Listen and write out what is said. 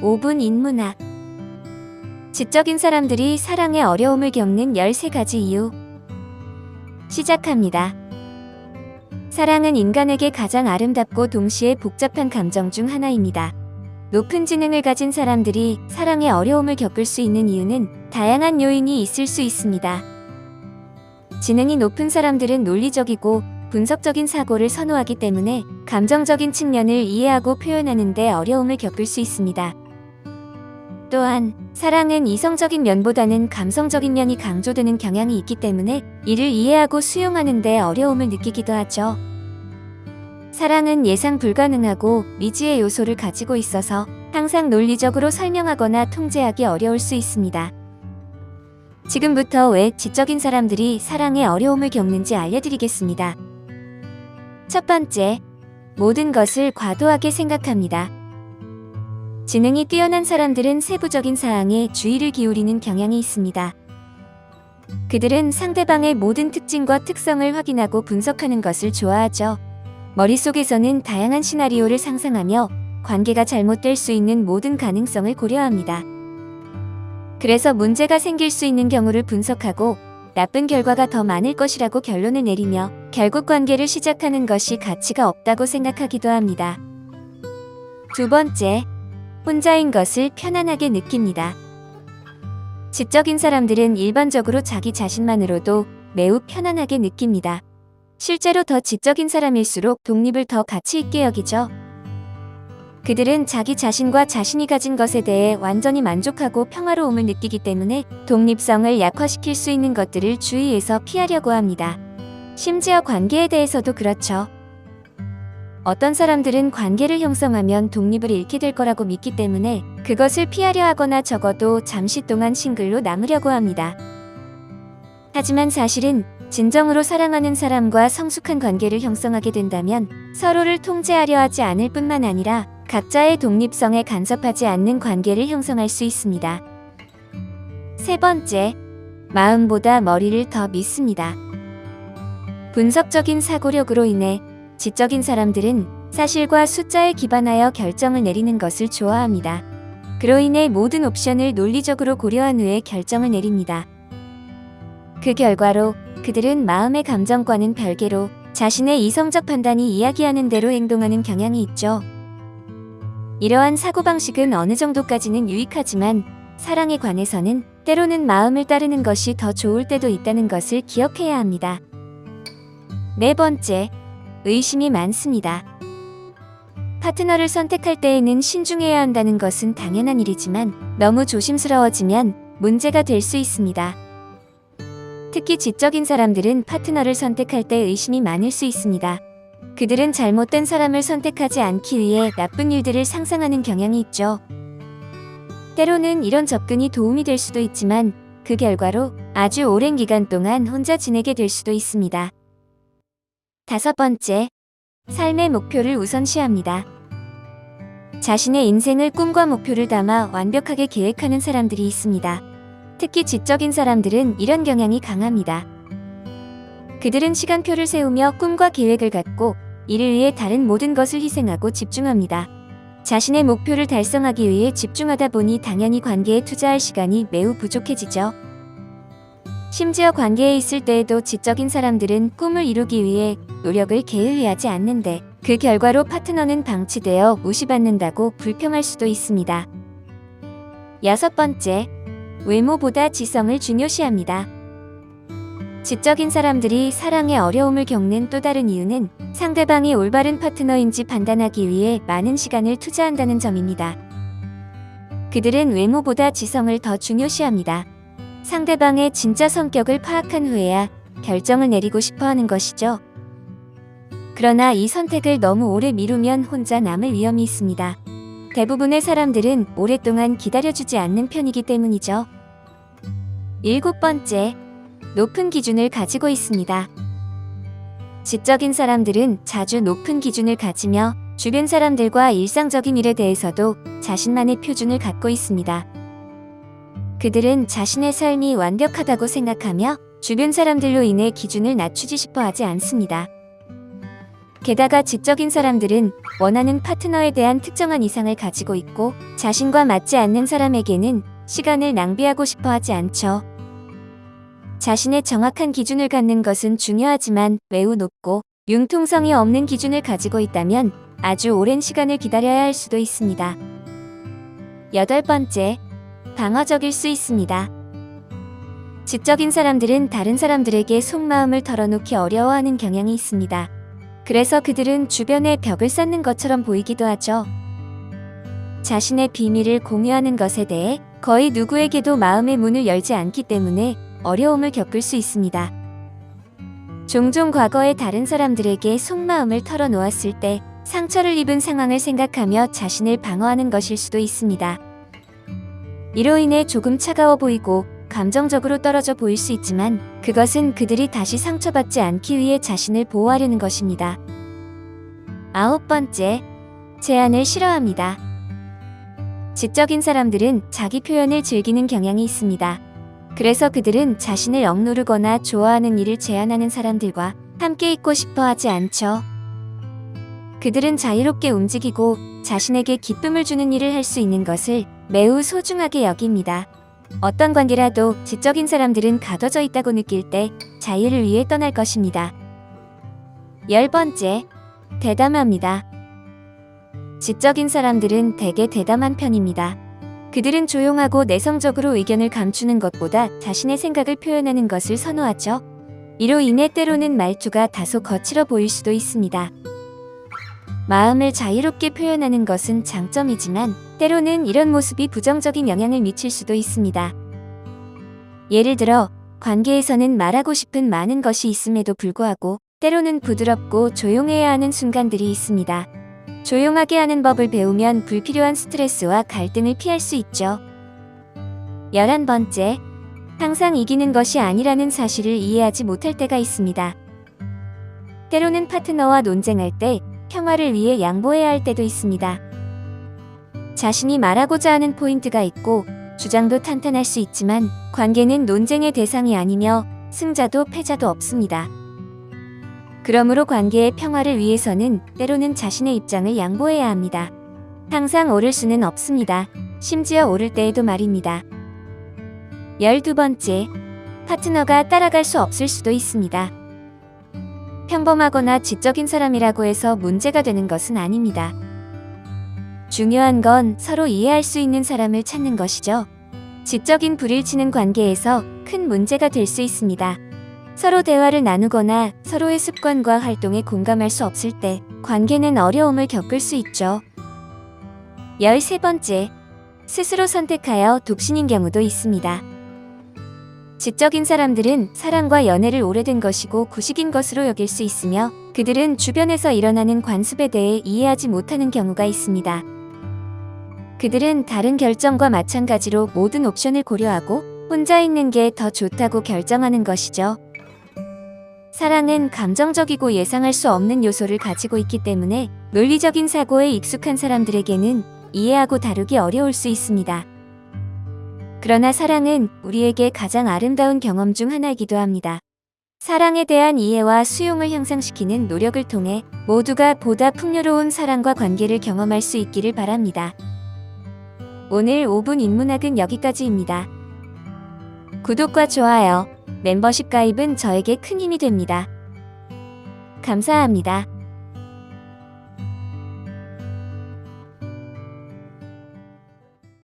5분 인문학. 지적인 사람들이 사랑의 어려움을 겪는 13가지 이유. 시작합니다. 사랑은 인간에게 가장 아름답고 동시에 복잡한 감정 중 하나입니다. 높은 지능을 가진 사람들이 사랑의 어려움을 겪을 수 있는 이유는 다양한 요인이 있을 수 있습니다. 지능이 높은 사람들은 논리적이고 분석적인 사고를 선호하기 때문에 감정적인 측면을 이해하고 표현하는 데 어려움을 겪을 수 있습니다. 또한 사랑은 이성적인 면보다는 감성적인 면이 강조되는 경향이 있기 때문에 이를 이해하고 수용하는 데 어려움을 느끼기도 하죠. 사랑은 예상 불가능하고 미지의 요소를 가지고 있어서 항상 논리적으로 설명하거나 통제하기 어려울 수 있습니다. 지금부터 왜 지적인 사람들이 사랑의 어려움을 겪는지 알려드리겠습니다. 첫 번째, 모든 것을 과도하게 생각합니다. 지능이 뛰어난 사람들은 세부적인 사항에 주의를 기울이는 경향이 있습니다. 그들은 상대방의 모든 특징과 특성을 확인하고 분석하는 것을 좋아하죠. 머릿속에서는 다양한 시나리오를 상상하며 관계가 잘못될 수 있는 모든 가능성을 고려합니다. 그래서 문제가 생길 수 있는 경우를 분석하고 나쁜 결과가 더 많을 것이라고 결론을 내리며 결국 관계를 시작하는 것이 가치가 없다고 생각하기도 합니다. 두 번째, 혼자인 것을 편안하게 느낍니다. 지적인 사람들은 일반적으로 자기 자신만으로도 매우 편안하게 느낍니다. 실제로 더 지적인 사람일수록 독립을 더 가치 있게 여기죠. 그들은 자기 자신과 자신이 가진 것에 대해 완전히 만족하고 평화로움을 느끼기 때문에 독립성을 약화시킬 수 있는 것들을 주위에서 피하려고 합니다. 심지어 관계에 대해서도 그렇죠. 어떤 사람들은 관계를 형성하면 독립을 잃게 될 거라고 믿기 때문에 그것을 피하려 하거나 적어도 잠시 동안 싱글로 남으려고 합니다. 하지만 사실은 진정으로 사랑하는 사람과 성숙한 관계를 형성하게 된다면 서로를 통제하려 하지 않을 뿐만 아니라 각자의 독립성에 간섭하지 않는 관계를 형성할 수 있습니다. 세 번째, 마음보다 머리를 더 믿습니다. 분석적인 사고력으로 인해 지적인 사람들은 사실과 숫자에 기반하여 결정을 내리는 것을 좋아합니다. 그로 인해 모든 옵션을 논리적으로 고려한 후에 결정을 내립니다. 그 결과로 그들은 마음의 감정과는 별개로 자신의 이성적 판단이 이야기하는 대로 행동하는 경향이 있죠. 이러한 사고방식은 어느 정도까지는 유익하지만 사랑에 관해서는 때로는 마음을 따르는 것이 더 좋을 때도 있다는 것을 기억해야 합니다. 네 번째, 의심이 많습니다. 파트너를 선택할 때에는 신중해야 한다는 것은 당연한 일이지만 너무 조심스러워지면 문제가 될 수 있습니다. 특히 지적인 사람들은 파트너를 선택할 때 의심이 많을 수 있습니다. 그들은 잘못된 사람을 선택하지 않기 위해 나쁜 일들을 상상하는 경향이 있죠. 때로는 이런 접근이 도움이 될 수도 있지만 그 결과로 아주 오랜 기간 동안 혼자 지내게 될 수도 있습니다. 다섯 번째, 삶의 목표를 우선시합니다. 자신의 인생을 꿈과 목표를 담아 완벽하게 계획하는 사람들이 있습니다. 특히 지적인 사람들은 이런 경향이 강합니다. 그들은 시간표를 세우며 꿈과 계획을 갖고 이를 위해 다른 모든 것을 희생하고 집중합니다. 자신의 목표를 달성하기 위해 집중하다 보니 당연히 관계에 투자할 시간이 매우 부족해지죠. 심지어 관계에 있을 때에도 지적인 사람들은 꿈을 이루기 위해 노력을 게을리하지 않는데 그 결과로 파트너는 방치되어 무시받는다고 불평할 수도 있습니다. 여섯 번째, 외모보다 지성을 중요시합니다. 지적인 사람들이 사랑의 어려움을 겪는 또 다른 이유는 상대방이 올바른 파트너인지 판단하기 위해 많은 시간을 투자한다는 점입니다. 그들은 외모보다 지성을 더 중요시합니다. 상대방의 진짜 성격을 파악한 후에야 결정을 내리고 싶어 하는 것이죠. 그러나 이 선택을 너무 오래 미루면 혼자 남을 위험이 있습니다. 대부분의 사람들은 오랫동안 기다려주지 않는 편이기 때문이죠. 일곱 번째, 높은 기준을 가지고 있습니다. 지적인 사람들은 자주 높은 기준을 가지며 주변 사람들과 일상적인 일에 대해서도 자신만의 표준을 갖고 있습니다. 그들은 자신의 삶이 완벽하다고 생각하며 주변 사람들로 인해 기준을 낮추지 싶어 하지 않습니다. 게다가 지적인 사람들은 원하는 파트너에 대한 특정한 이상을 가지고 있고 자신과 맞지 않는 사람에게는 시간을 낭비하고 싶어 하지 않죠. 자신의 정확한 기준을 갖는 것은 중요하지만 매우 높고 융통성이 없는 기준을 가지고 있다면 아주 오랜 시간을 기다려야 할 수도 있습니다. 8번째, 방어적일 수 있습니다. 지적인 사람들은 다른 사람들에게 속마음을 털어놓기 어려워하는 경향이 있습니다. 그래서 그들은 주변에 벽을 쌓는 것처럼 보이기도 하죠. 자신의 비밀을 공유하는 것에 대해 거의 누구에게도 마음의 문을 열지 않기 때문에 어려움을 겪을 수 있습니다. 종종 과거에 다른 사람들에게 속마음을 털어놓았을 때 상처를 입은 상황을 생각하며 자신을 방어하는 것일 수도 있습니다. 이로 인해 조금 차가워 보이고 감정적으로 떨어져 보일 수 있지만 그것은 그들이 다시 상처받지 않기 위해 자신을 보호하려는 것입니다. 9번째, 제한을 싫어합니다. 지적인 사람들은 자기 표현을 즐기는 경향이 있습니다. 그래서 그들은 자신을 억누르거나 좋아하는 일을 제한하는 사람들과 함께 있고 싶어 하지 않죠. 그들은 자유롭게 움직이고 자신에게 기쁨을 주는 일을 할 수 있는 것을 매우 소중하게 여깁니다. 어떤 관계라도 지적인 사람들은 가둬져 있다고 느낄 때 자유를 위해 떠날 것입니다. 10번째, 대담합니다. 지적인 사람들은 대개 대담한 편입니다. 그들은 조용하고 내성적으로 의견을 감추는 것보다 자신의 생각을 표현하는 것을 선호하죠. 이로 인해 때로는 말투가 다소 거칠어 보일 수도 있습니다. 마음을 자유롭게 표현하는 것은 장점이지만 때로는 이런 모습이 부정적인 영향을 미칠 수도 있습니다. 예를 들어 관계에서는 말하고 싶은 많은 것이 있음에도 불구하고 때로는 부드럽고 조용해야 하는 순간들이 있습니다. 조용하게 하는 법을 배우면 불필요한 스트레스와 갈등을 피할 수 있죠. 11번째, 항상 이기는 것이 아니라는 사실을 이해하지 못할 때가 있습니다. 때로는 파트너와 논쟁할 때 평화를 위해 양보해야 할 때도 있습니다. 자신이 말하고자 하는 포인트가 있고 주장도 탄탄할 수 있지만 관계는 논쟁의 대상이 아니며 승자도 패자도 없습니다. 그러므로 관계의 평화를 위해서는 때로는 자신의 입장을 양보해야 합니다. 항상 옳을 수는 없습니다. 심지어 옳을 때에도 말입니다. 12번째, 파트너가 따라갈 수 없을 수도 있습니다. 평범하거나 지적인 사람이라고 해서 문제가 되는 것은 아닙니다. 중요한 건 서로 이해할 수 있는 사람을 찾는 것이죠. 지적인 불일치는 관계에서 큰 문제가 될 수 있습니다. 서로 대화를 나누거나 서로의 습관과 활동에 공감할 수 없을 때 관계는 어려움을 겪을 수 있죠. 13번째, 스스로 선택하여 독신인 경우도 있습니다. 지적인 사람들은 사랑과 연애를 오래된 것이고 구식인 것으로 여길 수 있으며 그들은 주변에서 일어나는 관습에 대해 이해하지 못하는 경우가 있습니다. 그들은 다른 결정과 마찬가지로 모든 옵션을 고려하고 혼자 있는 게 더 좋다고 결정하는 것이죠. 사랑은 감정적이고 예상할 수 없는 요소를 가지고 있기 때문에 논리적인 사고에 익숙한 사람들에게는 이해하고 다루기 어려울 수 있습니다. 그러나 사랑은 우리에게 가장 아름다운 경험 중 하나이기도 합니다. 사랑에 대한 이해와 수용을 향상시키는 노력을 통해 모두가 보다 풍요로운 사랑과 관계를 경험할 수 있기를 바랍니다. 오늘 5분 인문학은 여기까지입니다. 구독과 좋아요, 멤버십 가입은 저에게 큰 힘이 됩니다. 감사합니다.